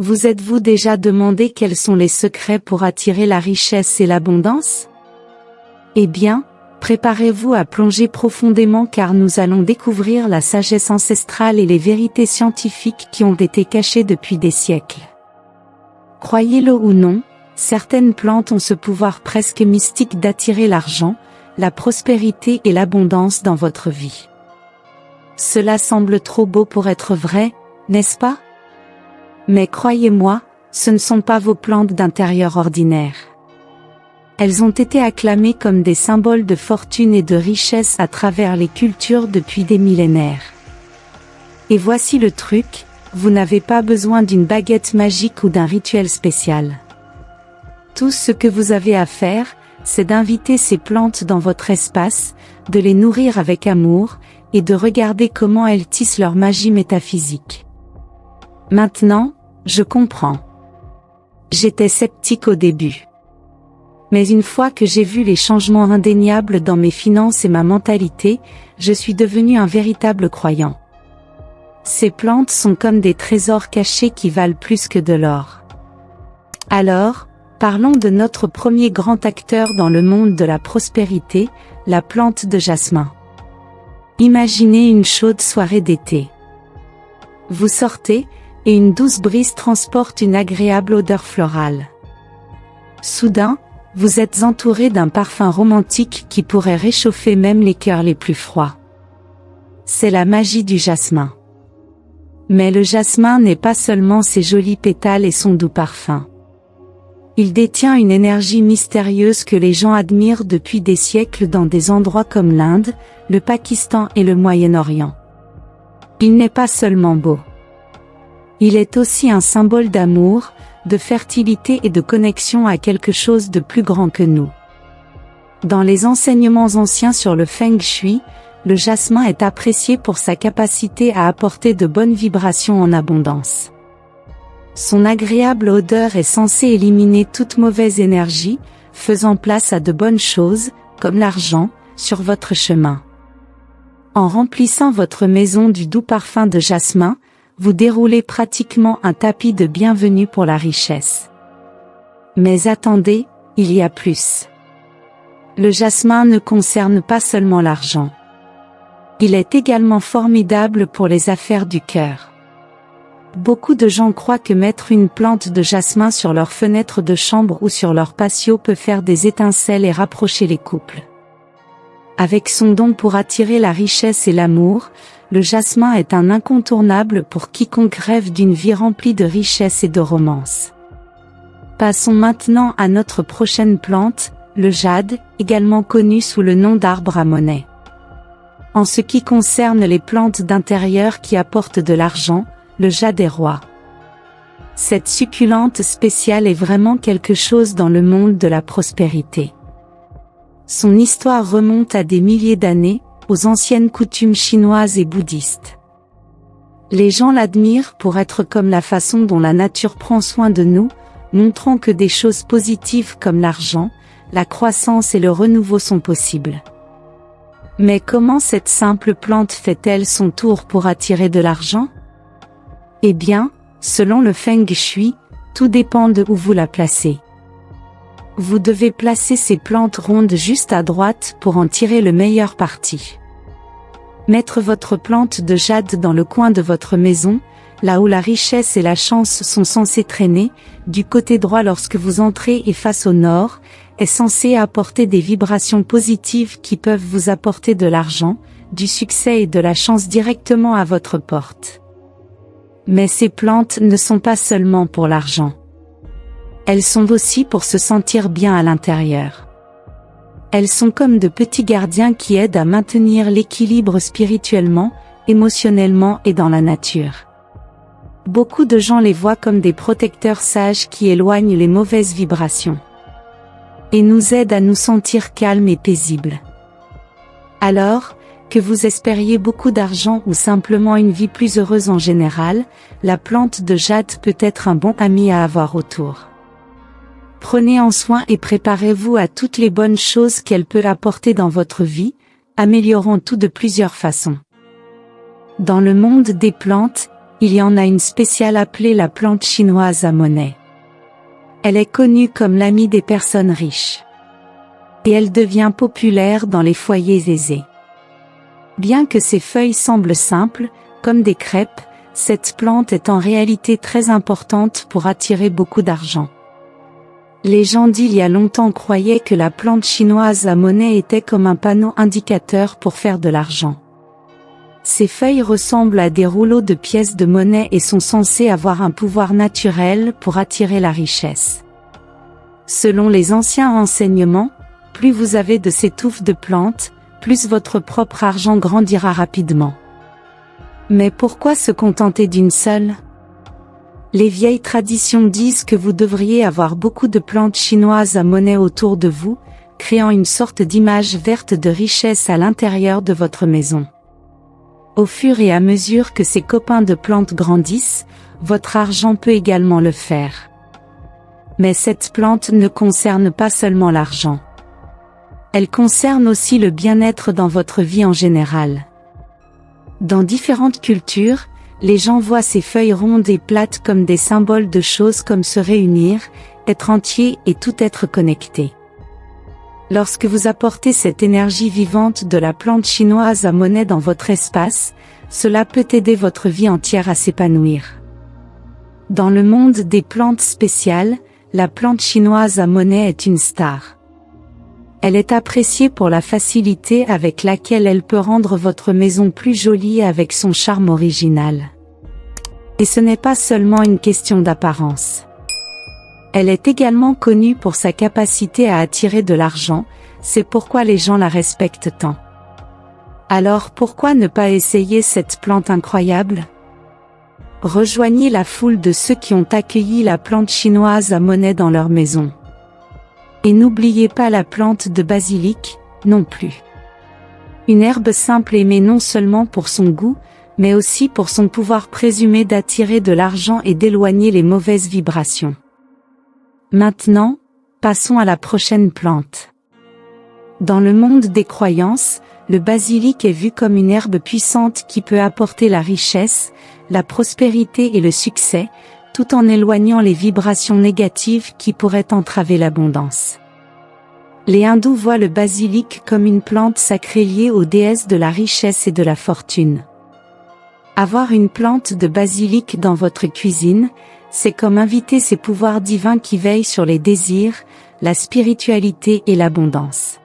Vous êtes-vous déjà demandé quels sont les secrets pour attirer la richesse et l'abondance? Eh bien, préparez-vous à plonger profondément car nous allons découvrir la sagesse ancestrale et les vérités scientifiques qui ont été cachées depuis des siècles. Croyez-le ou non, certaines plantes ont ce pouvoir presque mystique d'attirer l'argent, la prospérité et l'abondance dans votre vie. Cela semble trop beau pour être vrai, n'est-ce pas? Mais croyez-moi, ce ne sont pas vos plantes d'intérieur ordinaires. Elles ont été acclamées comme des symboles de fortune et de richesse à travers les cultures depuis des millénaires. Et voici le truc, vous n'avez pas besoin d'une baguette magique ou d'un rituel spécial. Tout ce que vous avez à faire, c'est d'inviter ces plantes dans votre espace, de les nourrir avec amour, et de regarder comment elles tissent leur magie métaphysique. Maintenant, je comprends. J'étais sceptique au début. Mais une fois que j'ai vu les changements indéniables dans mes finances et ma mentalité, je suis devenu un véritable croyant. Ces plantes sont comme des trésors cachés qui valent plus que de l'or. Alors, parlons de notre premier grand acteur dans le monde de la prospérité, la plante de jasmin. Imaginez une chaude soirée d'été. Vous sortez, et une douce brise transporte une agréable odeur florale. Soudain, vous êtes entouré d'un parfum romantique qui pourrait réchauffer même les cœurs les plus froids. C'est la magie du jasmin. Mais le jasmin n'est pas seulement ses jolis pétales et son doux parfum. Il détient une énergie mystérieuse que les gens admirent depuis des siècles dans des endroits comme l'Inde, le Pakistan et le Moyen-Orient. Il n'est pas seulement beau. Il est aussi un symbole d'amour, de fertilité et de connexion à quelque chose de plus grand que nous. Dans les enseignements anciens sur le Feng Shui, le jasmin est apprécié pour sa capacité à apporter de bonnes vibrations en abondance. Son agréable odeur est censée éliminer toute mauvaise énergie, faisant place à de bonnes choses, comme l'argent, sur votre chemin. En remplissant votre maison du doux parfum de jasmin, vous déroulez pratiquement un tapis de bienvenue pour la richesse. Mais attendez, il y a plus. Le jasmin ne concerne pas seulement l'argent. Il est également formidable pour les affaires du cœur. Beaucoup de gens croient que mettre une plante de jasmin sur leur fenêtre de chambre ou sur leur patio peut faire des étincelles et rapprocher les couples. Avec son don pour attirer la richesse et l'amour, le jasmin est un incontournable pour quiconque rêve d'une vie remplie de richesse et de romance. Passons maintenant à notre prochaine plante, le jade, également connu sous le nom d'arbre à monnaie. En ce qui concerne les plantes d'intérieur qui apportent de l'argent, le jade est roi. Cette succulente spéciale est vraiment quelque chose dans le monde de la prospérité. Son histoire remonte à des milliers d'années, aux anciennes coutumes chinoises et bouddhistes. Les gens l'admirent pour être comme la façon dont la nature prend soin de nous, montrant que des choses positives comme l'argent, la croissance et le renouveau sont possibles. Mais comment cette simple plante fait-elle son tour pour attirer de l'argent? Eh bien, selon le Feng Shui, tout dépend de où vous la placez. Vous devez placer ces plantes rondes juste à droite pour en tirer le meilleur parti. Mettre votre plante de jade dans le coin de votre maison, là où la richesse et la chance sont censées traîner, du côté droit lorsque vous entrez et face au nord, est censé apporter des vibrations positives qui peuvent vous apporter de l'argent, du succès et de la chance directement à votre porte. Mais ces plantes ne sont pas seulement pour l'argent. Elles sont aussi pour se sentir bien à l'intérieur. Elles sont comme de petits gardiens qui aident à maintenir l'équilibre spirituellement, émotionnellement et dans la nature. Beaucoup de gens les voient comme des protecteurs sages qui éloignent les mauvaises vibrations et nous aident à nous sentir calmes et paisibles. Alors, que vous espériez beaucoup d'argent ou simplement une vie plus heureuse en général, la plante de jade peut être un bon ami à avoir autour. Prenez en soin et préparez-vous à toutes les bonnes choses qu'elle peut apporter dans votre vie, améliorant tout de plusieurs façons. Dans le monde des plantes, il y en a une spéciale appelée la plante chinoise à monnaie. Elle est connue comme l'amie des personnes riches. Et elle devient populaire dans les foyers aisés. Bien que ses feuilles semblent simples, comme des crêpes, cette plante est en réalité très importante pour attirer beaucoup d'argent. Les gens d'il y a longtemps croyaient que la plante chinoise à monnaie était comme un panneau indicateur pour faire de l'argent. Ces feuilles ressemblent à des rouleaux de pièces de monnaie et sont censées avoir un pouvoir naturel pour attirer la richesse. Selon les anciens enseignements, plus vous avez de ces touffes de plantes, plus votre propre argent grandira rapidement. Mais pourquoi se contenter d'une seule? Les vieilles traditions disent que vous devriez avoir beaucoup de plantes chinoises à monnaie autour de vous, créant une sorte d'image verte de richesse à l'intérieur de votre maison. Au fur et à mesure que ces copains de plantes grandissent, votre argent peut également le faire. Mais cette plante ne concerne pas seulement l'argent. Elle concerne aussi le bien-être dans votre vie en général. Dans différentes cultures, les gens voient ces feuilles rondes et plates comme des symboles de choses comme se réunir, être entier et tout être connecté. Lorsque vous apportez cette énergie vivante de la plante chinoise à monnaie dans votre espace, cela peut aider votre vie entière à s'épanouir. Dans le monde des plantes spéciales, la plante chinoise à monnaie est une star. Elle est appréciée pour la facilité avec laquelle elle peut rendre votre maison plus jolie avec son charme original. Et ce n'est pas seulement une question d'apparence. Elle est également connue pour sa capacité à attirer de l'argent, c'est pourquoi les gens la respectent tant. Alors pourquoi ne pas essayer cette plante incroyable? Rejoignez la foule de ceux qui ont accueilli la plante chinoise à monnaie dans leur maison. Et n'oubliez pas la plante de basilic, non plus. Une herbe simple aimée non seulement pour son goût, mais aussi pour son pouvoir présumé d'attirer de l'argent et d'éloigner les mauvaises vibrations. Maintenant, passons à la prochaine plante. Dans le monde des croyances, le basilic est vu comme une herbe puissante qui peut apporter la richesse, la prospérité et le succès, tout en éloignant les vibrations négatives qui pourraient entraver l'abondance. Les hindous voient le basilic comme une plante sacrée liée aux déesses de la richesse et de la fortune. Avoir une plante de basilic dans votre cuisine, c'est comme inviter ces pouvoirs divins qui veillent sur les désirs, la spiritualité et l'abondance.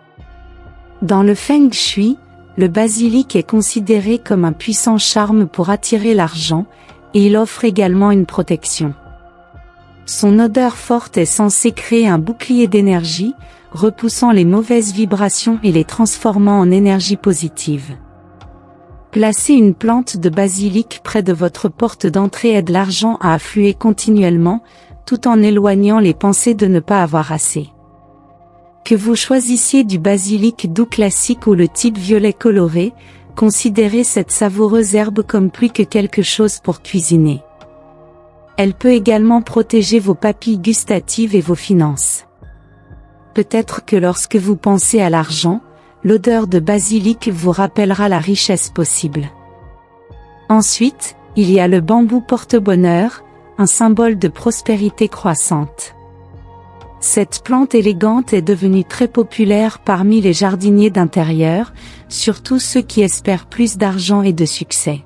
Dans le Feng Shui, le basilic est considéré comme un puissant charme pour attirer l'argent, et il offre également une protection. Son odeur forte est censée créer un bouclier d'énergie, repoussant les mauvaises vibrations et les transformant en énergie positive. Placez une plante de basilic près de votre porte d'entrée aide l'argent à affluer continuellement, tout en éloignant les pensées de ne pas avoir assez. Que vous choisissiez du basilic doux classique ou le type violet coloré, considérez cette savoureuse herbe comme plus que quelque chose pour cuisiner. Elle peut également protéger vos papilles gustatives et vos finances. Peut-être que lorsque vous pensez à l'argent, l'odeur de basilic vous rappellera la richesse possible. Ensuite, il y a le bambou porte-bonheur, un symbole de prospérité croissante. Cette plante élégante est devenue très populaire parmi les jardiniers d'intérieur, surtout ceux qui espèrent plus d'argent et de succès.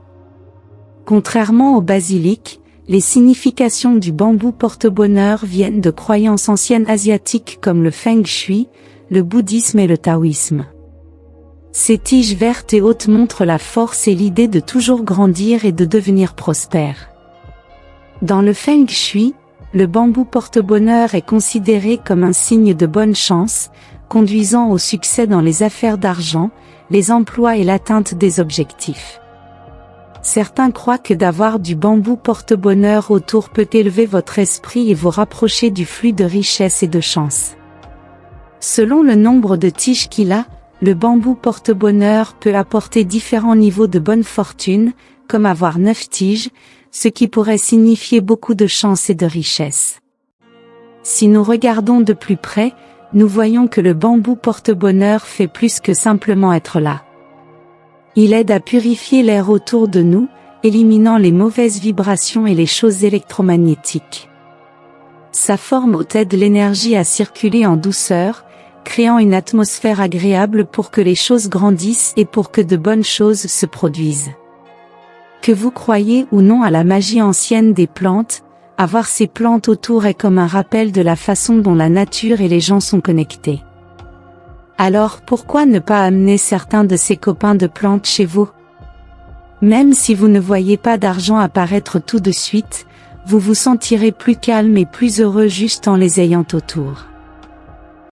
Contrairement au basilic, les significations du bambou porte-bonheur viennent de croyances anciennes asiatiques comme le Feng Shui, le bouddhisme et le taoïsme. Ces tiges vertes et hautes montrent la force et l'idée de toujours grandir et de devenir prospère. Dans le Feng Shui, le bambou porte-bonheur est considéré comme un signe de bonne chance, conduisant au succès dans les affaires d'argent, les emplois et l'atteinte des objectifs. Certains croient que d'avoir du bambou porte-bonheur autour peut élever votre esprit et vous rapprocher du flux de richesse et de chance. Selon le nombre de tiges qu'il a, le bambou porte-bonheur peut apporter différents niveaux de bonne fortune, comme avoir 9 tiges, ce qui pourrait signifier beaucoup de chance et de richesse. Si nous regardons de plus près, nous voyons que le bambou porte-bonheur fait plus que simplement être là. Il aide à purifier l'air autour de nous, éliminant les mauvaises vibrations et les choses électromagnétiques. Sa forme aide l'énergie à circuler en douceur, créant une atmosphère agréable pour que les choses grandissent et pour que de bonnes choses se produisent. Que vous croyez ou non à la magie ancienne des plantes, avoir ces plantes autour est comme un rappel de la façon dont la nature et les gens sont connectés. Alors pourquoi ne pas amener certains de ces copains de plantes chez vous? Même si vous ne voyez pas d'argent apparaître tout de suite, vous vous sentirez plus calme et plus heureux juste en les ayant autour.